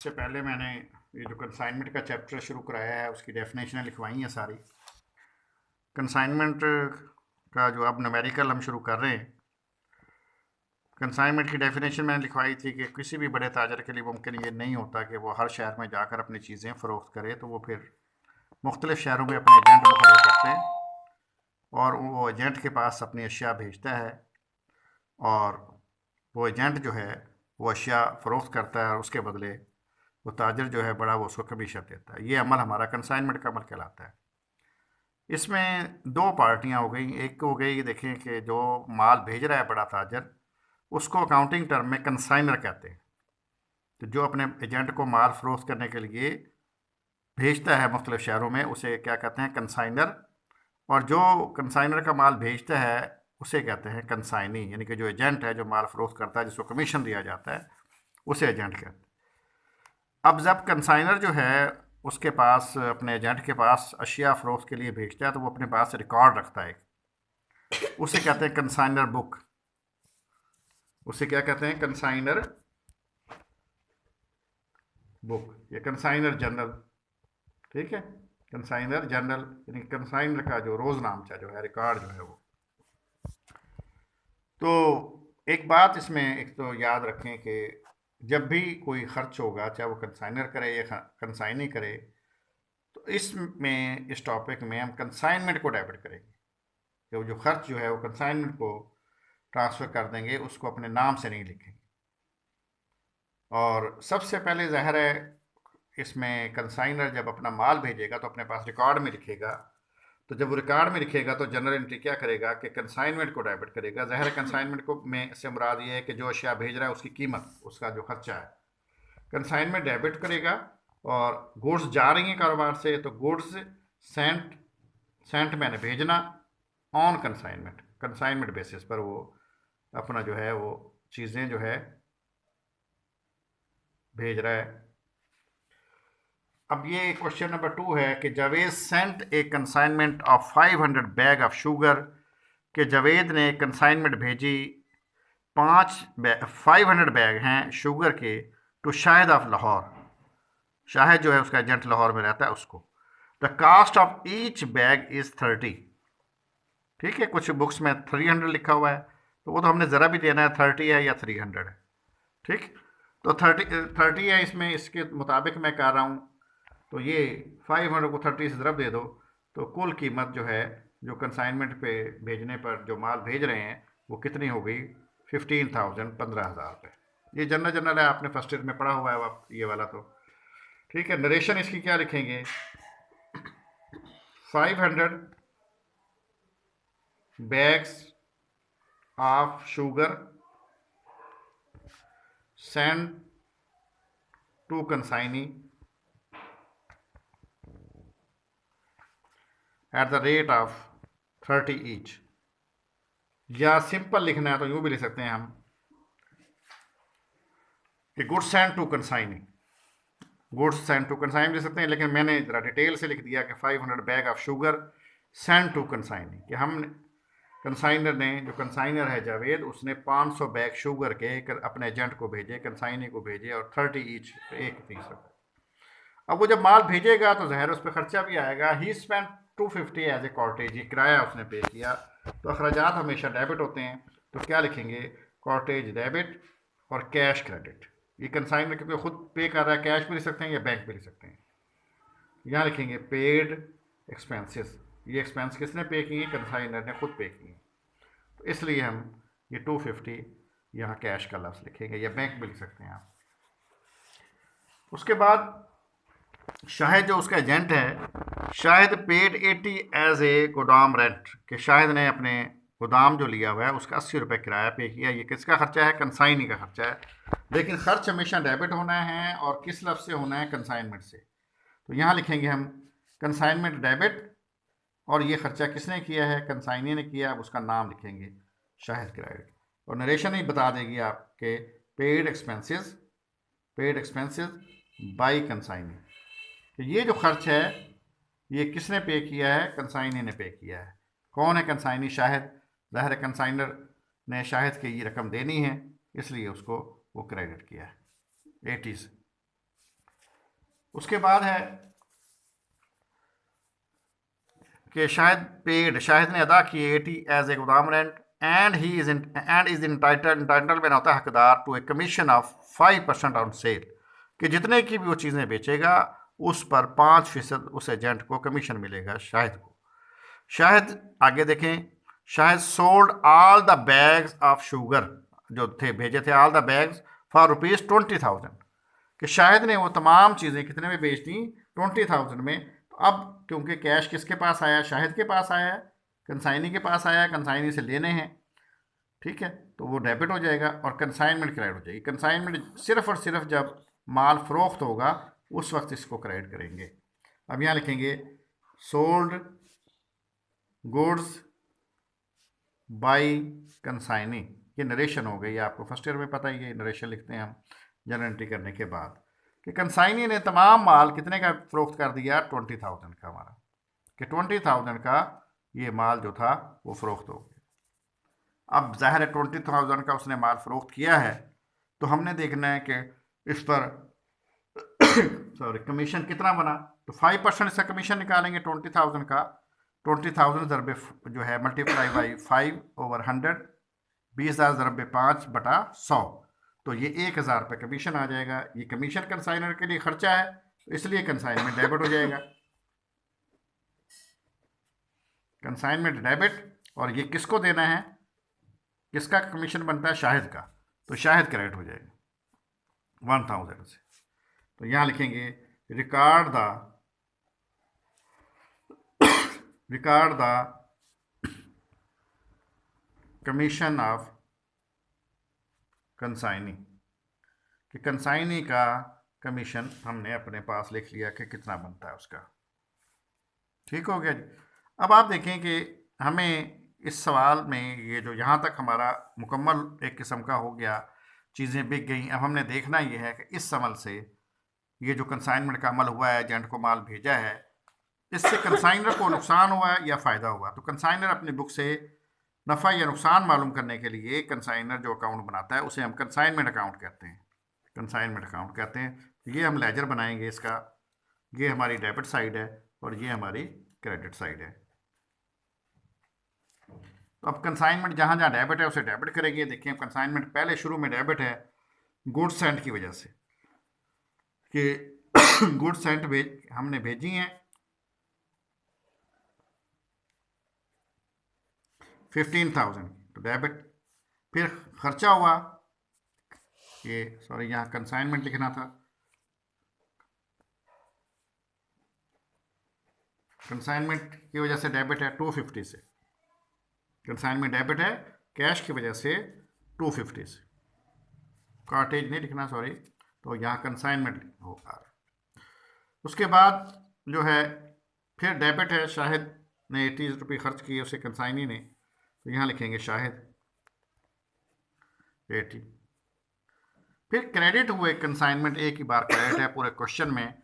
से पहले मैंने ये जो कंसाइनमेंट का चैप्टर शुरू कराया है उसकी डेफिनेशन लिखवाई हैं सारी। कंसाइनमेंट का जो अब न्यूमेरिकल हम शुरू कर रहे हैं, कंसाइनमेंट की डेफिनेशन मैंने लिखवाई थी कि किसी भी बड़े ताजर के लिए मुमकिन ये नहीं होता कि वो हर शहर में जाकर अपनी चीज़ें फ़रोख्त करे, तो वो फिर मुख्तलिफ़ शहरों में अपने एजेंट मुकर्रर करते हैं और वो एजेंट के पास अपनी अशिया भेजता है और वो एजेंट जो है वो अशिया फ़रोख्त करता है और उसके बदले वो ताजर जो है बड़ा वो उसको कमीशन देता है। ये अमल हमारा कंसाइनमेंट का अमल कहलाता है। इसमें दो पार्टियां हो गई। एक हो गई, देखें कि जो माल भेज रहा है बड़ा ताजर, उसको अकाउंटिंग टर्म में कंसाइनर कहते हैं। तो जो अपने एजेंट को माल फरोख्त करने के लिए भेजता है मुख्तलिफ शहरों में, उसे क्या कहते हैं? कंसाइनर। और जो कंसाइनर का माल भेजता है उसे कहते हैं कंसाइनी, यानी कि जो एजेंट है जो माल फरोख्त करता है जिसको कमीशन दिया जाता है उसे एजेंट कहते हैं। अब जब कंसाइनर जो है उसके पास अपने एजेंट के पास अशिया फ़रोख्त के लिए भेजता है तो वो अपने पास रिकॉर्ड रखता है, उसे कहते हैं कंसाइनर बुक। उसे क्या कहते हैं? कंसाइनर बुक या कंसाइनर जर्नल। ठीक है, कंसाइनर जर्नल यानी कंसाइनर का जो रोजनामचा जो है, रिकॉर्ड जो है वो। तो एक बात इसमें एक तो याद रखें कि जब भी कोई खर्च होगा, चाहे वो कंसाइनर करे या कंसाइनी करे, तो इसमें इस टॉपिक में हम कंसाइनमेंट को डेबिट करेंगे कि वो जो खर्च जो है वो कंसाइनमेंट को ट्रांसफ़र कर देंगे, उसको अपने नाम से नहीं लिखेंगे। और सबसे पहले ज़ाहिर है इसमें कंसाइनर जब अपना माल भेजेगा तो अपने पास रिकॉर्ड में लिखेगा। तो जब वो रिकॉर्ड में लिखेगा तो जनरल एंट्री क्या करेगा कि कंसाइनमेंट को डेबिट करेगा। ज़ाहिर है कंसाइनमेंट को में से मुराद ये है कि जो अशिया भेज रहा है उसकी कीमत, उसका जो खर्चा है, कंसाइनमेंट डेबिट करेगा। और गुड्स जा रही हैं कारोबार से, तो गुड्स सेंट सेंट मैंने भेजना ऑन कंसाइनमेंट, कंसाइनमेंट बेसिस पर वो अपना जो है वो चीज़ें जो है भेज रहा है। अब ये क्वेश्चन नंबर 2 है कि Javed sent a consignment of 500 bag of sugar, कि जावेद ने कंसाइनमेंट भेजी 500 बैग हैं शुगर के टू शाहिद ऑफ लाहौर। शाहिद जो है उसका एजेंट लाहौर में रहता है उसको। The cost of each bag is 30। ठीक है, कुछ बुक्स में 300 लिखा हुआ है, तो वो तो हमने ज़रा भी देना है 30 है या 300 है। ठीक, तो 30 है इसमें, इसके मुताबिक मैं कर रहा हूँ। तो ये 500 को 30 से ज़रब दे दो तो कुल कीमत जो है जो कंसाइनमेंट पे भेजने पर जो माल भेज रहे हैं वो कितनी हो गई? 15,000, 15,000 रुपये। ये जनरल जनरल है, आपने फर्स्ट ईयर में पढ़ा हुआ है ये वाला तो। ठीक है, नरेशन इसकी क्या लिखेंगे? 500 bags of sugar send to consignee at the rate of 30 each. या सिंपल लिखना है तो यूँ भी लिख सकते हैं हम कि goods send to consignee, goods send to consign लिख सकते हैं, लेकिन मैंने ज़रा डिटेल से लिख दिया कि 500 bag of sugar send to consignee, कि हम कंसाइनर ने, जो कंसाइनर है जावेद, उसने 500 बैग शुगर के अपने एजेंट को भेजे, कंसाइनी को भेजे, और 30 ईच, एक पीस। अब वो जब माल भेजेगा तो ज़ाहिर उस पर ख़र्चा भी आएगा। ही स्पेंड 250 एज ए कॉर्टेज, ये किराया उसने पे किया। तो अखराजात हमेशा डेबिट होते हैं, तो क्या लिखेंगे? कॉर्टेज डेबिट और कैश क्रेडिट। ये कंसाइनर क्योंकि खुद पे कर रहा है, कैश भी लिख सकते हैं या बैंक भी लिख सकते हैं। यहाँ लिखेंगे पेड एक्सपेंसेस। ये एक्सपेंस किसने पे किए? कंसाइनर ने खुद पे किए। तो इसलिए हम ये 250 यहाँ कैश का लफ्ज़ लिखेंगे, या बैंक भी लिख सकते हैं आप। उसके बाद शाहिद जो उसका एजेंट है, Shahid paid 80 as a godown rent, कि शाहिद ने अपने गोदाम जो लिया हुआ है उसका 80 रुपये किराया पे किया। ये किसका खर्चा है? कंसाइनी का खर्चा है। लेकिन खर्च हमेशा डेबिट होना है, और किस लफ्ज़ से होना है? कंसाइनमेंट से। तो यहाँ लिखेंगे हम कंसाइनमेंट डेबिट, और ये खर्चा किसने किया है? कंसाइनी ने किया। अब उसका नाम लिखेंगे शाहिद क्रेडिट, और नरेशन ही बता देगी आपके paid expenses, paid expenses by consignee, कि ये जो खर्च है ये किसने पे किया है? कंसाइनी ने पे किया है। कौन है कंसाइनी? शाहिद। ज़ाहिर है कंसाइनर ने शाहिद की ये रकम देनी है, इसलिए उसको वो क्रेडिट किया है 80 से। उसके बाद है कि शाहिद ने अदा किए 80 as a godown rent and he is entitlement होता है हकदार to a commission of 5% on sale, कि जितने की भी वो चीज़ें बेचेगा उस पर 5% उस एजेंट को कमीशन मिलेगा शाहिद को। शाहिद आगे देखें, Shahid sold all the bags of sugar जो थे भेजे थे, ऑल द बैग्स फॉर ₹20,000, कि शाहिद ने वो तमाम चीज़ें कितने में बेच दी, 20,000 में। तो अब क्योंकि कैश किसके पास आया, शाहिद के पास आया है, कंसाइनी के पास आया है, कंसाइनी से लेने हैं, ठीक है, तो वो डेबिट हो जाएगा और कंसाइनमेंट क्रेडिट हो जाएगी। कंसाइनमेंट सिर्फ और सिर्फ जब माल फरोख्त होगा उस वक्त इसको क्रेडिट करेंगे। अब यहाँ लिखेंगे सोल्ड गुड्स बाई कंसाइनी, ये नरेशन हो गई, आपको फर्स्ट ईयर में पता ही है, नरेशन लिखते हैं हम जर्नल एंट्री करने के बाद, कि कंसाइनी ने तमाम माल कितने का फरोख्त कर दिया, 20,000 का हमारा, कि 20,000 का ये माल जो था वो फरोख्त हो गया। अब जाहिर है 20,000 का उसने माल फरोख्त किया है, तो हमने देखना है कि इस पर सॉरी कमीशन कितना बना, तो 5% इसका कमीशन निकालेंगे 20,000 का। 20,000 ज़रबे जो है मल्टीप्लाई बाई 5/100, 20,000 ज़रबे 5/100, तो ये 1,000 रुपये कमीशन आ जाएगा। ये कमीशन कंसाइनर के लिए खर्चा है, तो इसलिए कंसाइनमेंट डेबिट हो जाएगा, कंसाइनमेंट डेबिट। और ये किसको देना है, किसका कमीशन बनता है, शाहिद का, तो शाहिद क्रेडिट हो जाएगा 1,000 से। तो यहाँ लिखेंगे record the commission of consignee, कि कंसाइनी का कमीशन हमने अपने पास लिख लिया कि कितना बनता है उसका। ठीक हो गया जी। अब आप देखें कि हमें इस सवाल में ये जो यहाँ तक हमारा मुकम्मल एक किस्म का हो गया, चीज़ें बिक गई। अब हमने देखना ये है कि इस अमल से, ये जो कंसाइनमेंट का अमल हुआ है, एजेंट को माल भेजा है, इससे कंसाइनर को नुकसान हुआ है या फ़ायदा हुआ। तो कंसाइनर अपनी बुक से नफ़ा या नुकसान मालूम करने के लिए कंसाइनर जो अकाउंट बनाता है उसे हम कंसाइनमेंट अकाउंट कहते हैं, कंसाइनमेंट अकाउंट कहते हैं। ये हम लेजर बनाएंगे इसका, ये हमारी डेबिट साइड है और ये हमारी क्रेडिट साइड है। तो अब कंसाइनमेंट जहाँ जहाँ डेबिट है उसे डेबिट करेंगे। देखिए कंसाइनमेंट पहले शुरू में डेबिट है गुड्स सेंट की वजह से, कि गुड्स सेंट हमने भेजी हैं 15,000, तो डेबिट। फिर खर्चा हुआ, ये सॉरी यहाँ कंसाइनमेंट लिखना था, कंसाइनमेंट की वजह से डेबिट है 250 से, कंसाइनमेंट डेबिट है कैश की वजह से 250 से, कार्टेज नहीं लिखना सॉरी, तो यहाँ कंसाइनमेंट होगा। उसके बाद जो है फिर डेबिट है, शाहिद ने 80 रुपये खर्च किए उसे कंसाइनी ने, तो यहाँ लिखेंगे शाहिद 80। फिर क्रेडिट हुए, कंसाइनमेंट एक ही बार क्रेडिट है पूरे क्वेश्चन में,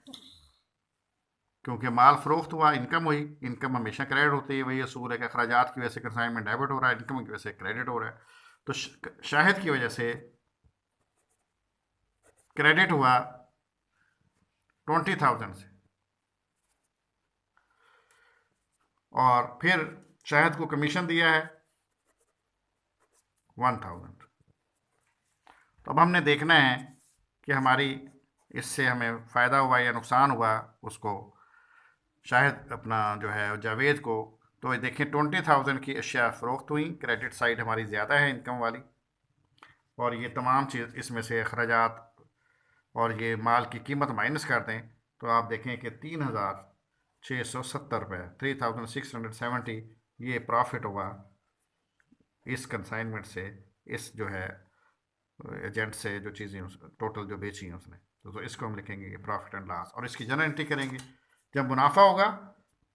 क्योंकि माल फरोख्त हुआ, इनकम हुई, इनकम हमेशा क्रेडिट होती है, वही असूल है कि अखराजात की वजह से कंसाइनमेंट डेबिट हो रहा है, इनकम की वजह से क्रेडिट हो रहा है। तो शाहिद की वजह से क्रेडिट हुआ 20,000 से, और फिर शाहिद को कमीशन दिया है 1,000। तो अब हमने देखना है कि हमारी इससे हमें फ़ायदा हुआ या नुकसान हुआ उसको, शाहिद अपना जो है जावेद को। तो देखें 20,000 की अशिया फ़रोख्त हुई, क्रेडिट साइड हमारी ज़्यादा है इनकम वाली, और ये तमाम चीज़ इसमें से अखराजात और ये माल की कीमत माइनस कर दें, तो आप देखें कि 3,670 रुपये, 3,670 ये प्रॉफिट हुआ इस कंसाइनमेंट से, इस जो है एजेंट से जो चीज़ें टोटल जो बेची हैं उसने। तो इसको हम लिखेंगे प्रॉफिट एंड लॉस, और इसकी जर्नल एंट्री करेंगे। जब मुनाफा होगा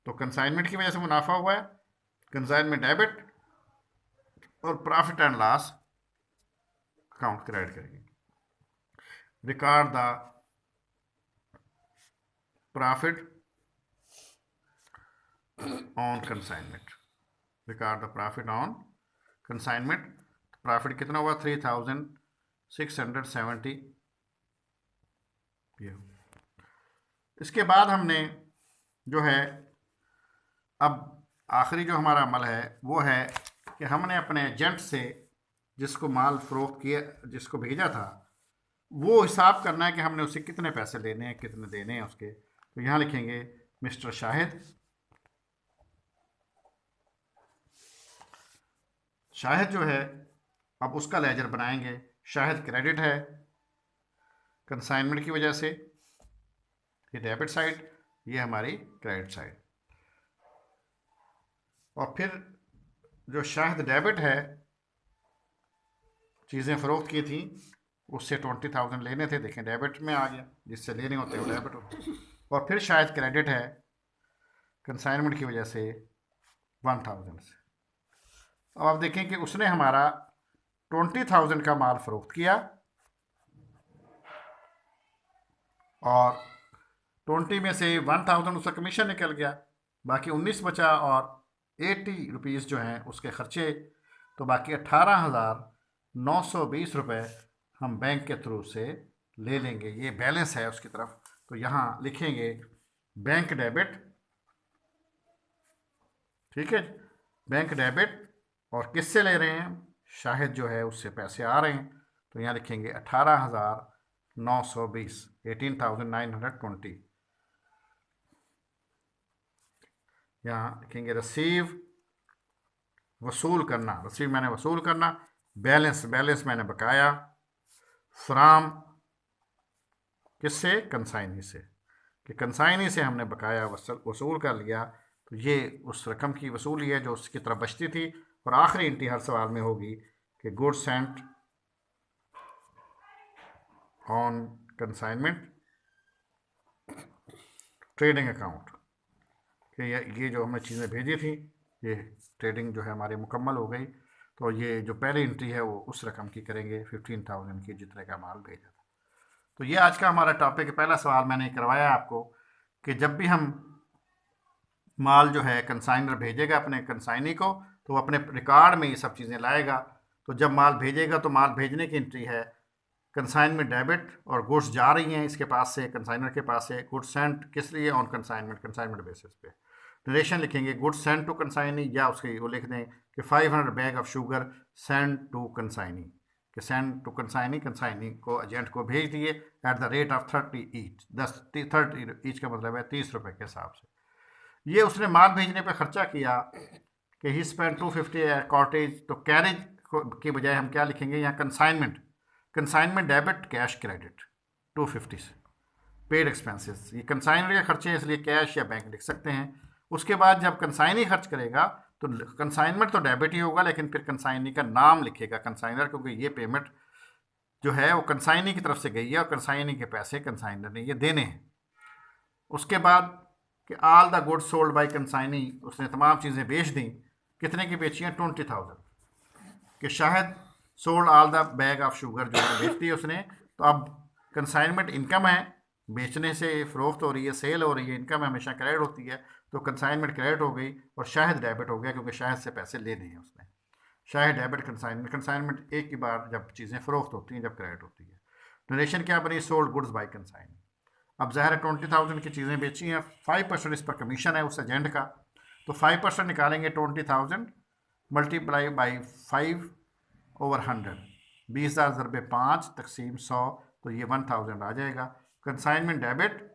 तो कंसाइनमेंट की वजह से मुनाफा हुआ है, कंसाइनमेंट डेबिट, और profit and loss account credit करेंगे। Record the profit on consignment, record the profit on consignment. Profit कितना हुआ 3,670। इसके बाद हमने जो है अब आखिरी जो हमारा अमल है वो है कि हमने अपने एजेंट से जिसको माल फ़रोख्त किया, जिसको भेजा था, वो हिसाब करना है कि हमने उसे कितने पैसे लेने हैं, कितने देने हैं उसके। तो यहाँ लिखेंगे मिस्टर शाहिद, शाहिद जो है अब उसका लेजर बनाएंगे। शाहिद क्रेडिट है कंसाइनमेंट की वजह से, ये डेबिट साइड, ये हमारी क्रेडिट साइड। और फिर जो शाहिद डेबिट है, चीज़ें फ़रोख्त की थी, उससे 20,000 लेने थे, देखें डेबिट में आ गया, जिससे लेने होते हैं वो डेबिट होते हैं। और फिर शायद क्रेडिट है कंसाइनमेंट की वजह से 1,000 से। अब आप देखें कि उसने हमारा 20,000 का माल फ़रोख्त किया और 20 में से 1,000 उसका कमीशन निकल गया, बाकी 19 बचा और 80 रुपीज़ जो हैं उसके ख़र्चे। तो बाकी 18,920 रुपये हम बैंक के थ्रू से ले लेंगे। ये बैलेंस है उसकी तरफ। तो यहाँ लिखेंगे बैंक डेबिट, ठीक है, बैंक डेबिट। और किससे ले रहे हैं? शाहिद जो है उससे पैसे आ रहे हैं, तो यहाँ लिखेंगे 18,920, 18,920। यहाँ लिखेंगे रिसीव, वसूल करना, रिसीव मैंने वसूल करना, बैलेंस, बैलेंस मैंने बकाया, फ्राम किससे? कंसाइनी से, कि कंसाइनी से हमने बकाया वसूल कर लिया। तो ये उस रकम की वसूली है जो उसकी तरफ बचती थी। और आखिरी एंट्री हर सवाल में होगी कि goods Saint on consignment trading account, कि ये जो हमने चीज़ें भेजी थी, ये ट्रेडिंग जो है हमारी मुकम्मल हो गई। तो ये जो पहली एंट्री है वो उस रकम की करेंगे 15,000 की, जितने का माल भेजा था। तो ये आज का हमारा टॉपिक है। पहला सवाल मैंने करवाया आपको कि जब भी हम माल जो है कंसाइनर भेजेगा अपने कंसाइनी को, तो वो अपने रिकॉर्ड में ये सब चीज़ें लाएगा। तो जब माल भेजेगा तो माल भेजने की एंट्री है कंसाइनमेंट डेबिट, और गुड्स जा रही हैं इसके पास से, कंसाइनर के पास से। गुड्स सेंट किस लिए? ऑन कंसाइनमेंट, कंसाइनमेंट बेसिस पे। नरेशन लिखेंगे गुड्स सेंट टू कंसाइनी, या उसके वो लिख दें कि 500 bag of sugar send to consignee, कि सेंड टू कंसाइनी, कंसाइनी को एजेंट को भेज दिए at the rate of 30 each, 30 each का मतलब है 30 रुपये के हिसाब से। ये उसने माल भेजने पे ख़र्चा किया कि ही स्पेंड 250 कॉटेज। तो कैरेज के बजाय हम क्या लिखेंगे यहाँ? Consignment, consignment debit cash credit 250 से पेड एक्सपेंसेस। ये कंसाइनर के खर्चे हैं, इसलिए कैश या बैंक लिख सकते हैं। उसके बाद जब कंसाइनी खर्च करेगा तो कंसाइनमेंट तो डेबिट ही होगा, लेकिन फिर कंसाइनी का नाम लिखेगा कंसाइनर, क्योंकि ये पेमेंट जो है वो कंसाइनी की तरफ से गई है और कंसाइनी के पैसे कंसाइनर ने ये देने हैं। उसके बाद कि all the goods sold by consignee, उसने तमाम चीज़ें बेच दी। कितने की बेची हैं? 20,000। कि शायद sold all the bag of sugar, जो है बेच दी उसने। तो अब कंसाइनमेंट इनकम है, बेचने से फ़रोख्त हो रही है, सेल हो रही है, इनकम हमेशा क्रेडिट होती है। तो कंसाइनमेंट क्रेडिट हो गई और शायद डेबिट हो गया, क्योंकि शायद से पैसे लेने हैं उसने। शायद डेबिट कंसाइनमेंट, कंसाइनमेंट एक ही बार जब चीज़ें फ़रोख्त होती हैं, जब क्रेडिट होती है। डोनेशन क्या बनी? Sold goods by consign. अब ज़ाहिर है 20,000 की चीज़ें बेची हैं, 5% इस पर कमीशन है उस एजेंट का। तो 5% निकालेंगे, 20,000 मल्टीप्लाई बाई 5/100, 20,000 ज़रबे 5 तकसीम 100, तो ये 1,000 आ जाएगा। कंसाइनमेंट डेबिट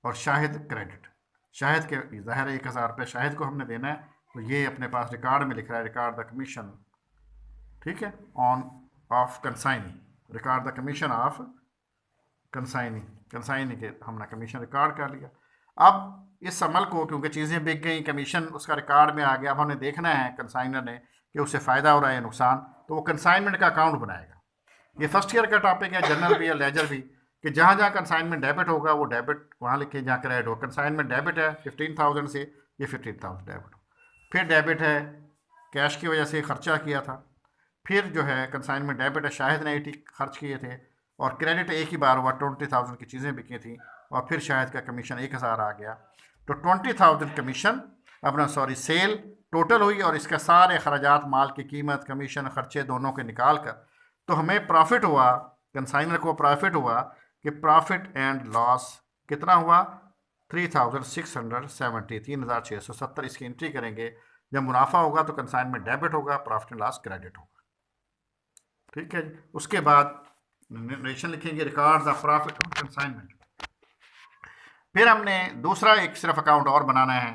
और शाहिद क्रेडिट। शाहिद के ज़ाहिर है 1,000 रुपये शाहिद को हमने देना है, तो ये अपने पास रिकॉर्ड में लिख रहा है, रिकॉर्ड द कमीशन, ठीक है, on off consignee, record the commission of consignee, consignee के हमने कमीशन रिकॉर्ड कर लिया। अब इस अमल को, क्योंकि चीज़ें बिक गई, कमीशन उसका रिकॉर्ड में आ गया, अब हमने देखना है कंसाइनर ने कि उससे फ़ायदा हो रहा है या नुकसान। तो वो कंसाइनमेंट का अकाउंट बनाएगा। ये फर्स्ट ईयर का टॉपिक है, जर्नल भी है, लेजर भी, कि जहाँ जहाँ कंसाइनमेंट डेबिट होगा वो डेबिट वहाँ लिखे, जहाँ क्रेडिट हो। कंसाइनमेंट डेबिट है 15,000 से, ये 15,000 डेबिट हो। फिर डेबिट है कैश की वजह से खर्चा किया था। फिर जो है कंसाइनमेंट डेबिट है, शाहिद ने 80 खर्च किए थे। और क्रेडिट एक ही बार हुआ, 20,000 की चीज़ें बिकी थी। और फिर शाहिद का कमीशन 1,000 आ गया। तो 20,000 कमीशन अपना सेल टोटल हुई, और इसका सारे खर्चात, माल की कीमत, कमीशन, खर्चे दोनों के निकाल कर तो हमें प्रॉफिट हुआ, कंसाइनर को प्रॉफिट हुआ कि प्रॉफिट एंड लॉस कितना हुआ? 3670, 3670 इसकी एंट्री करेंगे। जब मुनाफा होगा तो कंसाइनमेंट डेबिट होगा, प्रॉफिट एंड लॉस क्रेडिट होगा। ठीक है जी। उसके बाद नरेशन लिखेंगे, record the profit on consignment. फिर हमने दूसरा एक सिर्फ अकाउंट और बनाना है,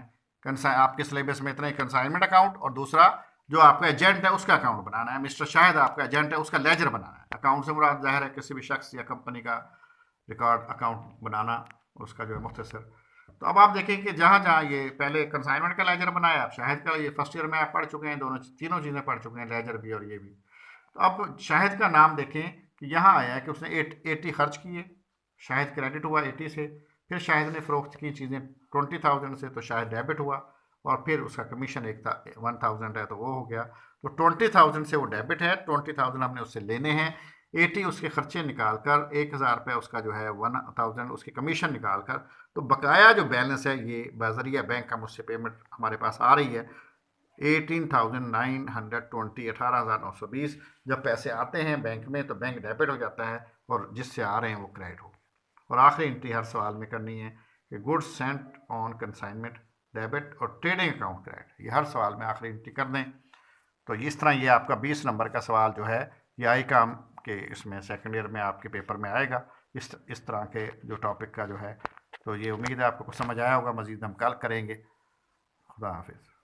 आपके सिलेबस में इतना ही कंसाइनमेंट अकाउंट, और दूसरा जो आपका एजेंट है उसका अकाउंट बनाना है। मिस्टर शाहिद आपका एजेंट है, उसका लेजर बनाना है। अकाउंट से मुराद जाहिर है किसी भी शख्स या कंपनी का रिकॉर्ड अकाउंट बनाना, उसका जो है मुख्तसर। तो अब आप देखें कि जहाँ जहाँ ये पहले कंसाइनमेंट का लेजर बनाया, आप शाहिद का ये फर्स्ट ईयर में आप पढ़ चुके हैं, तीनों चीज़ें पढ़ चुके हैं, लेजर भी और ये भी। तो अब शाहिद का नाम देखें कि यहाँ आया है कि उसने 80 खर्च किए, शाहिद क्रेडिट हुआ 80 से। फिर शाहिद ने फ़रोख्त की चीज़ें 20,000 से, तो शाहिद डेबिट हुआ। और फिर उसका कमीशन 1,000 है तो वो हो गया। तो 20,000 से वो डेबिट है, 20,000 हमने उससे लेने हैं। 80 उसके खर्चे निकाल कर, 1,000 रुपये उसका जो है 1,000 उसकी कमीशन निकाल कर, तो बकाया जो बैलेंस है ये बाज़रिया बैंक का मुझसे पेमेंट हमारे पास आ रही है 18,920, 18,920। जब पैसे आते हैं बैंक में तो बैंक डेबिट हो जाता है, और जिससे आ रहे हैं वो क्रेडिट हो गया। और आखिरी एंट्री हर सवाल में करनी है कि goods Saint on consignment debit और ट्रेडिंग अकाउंट क्रेडिट, ये हर सवाल में आखिरी एंट्री कर दें। तो इस तरह ये आपका 20 नंबर का सवाल जो है ये आई काम के इसमें सेकंड ईयर में आपके पेपर में आएगा, इस तरह के जो टॉपिक का जो है। तो ये उम्मीद है आपको कुछ समझ आया होगा। मज़ीद हम कल करेंगे। खुदा हाफिज़।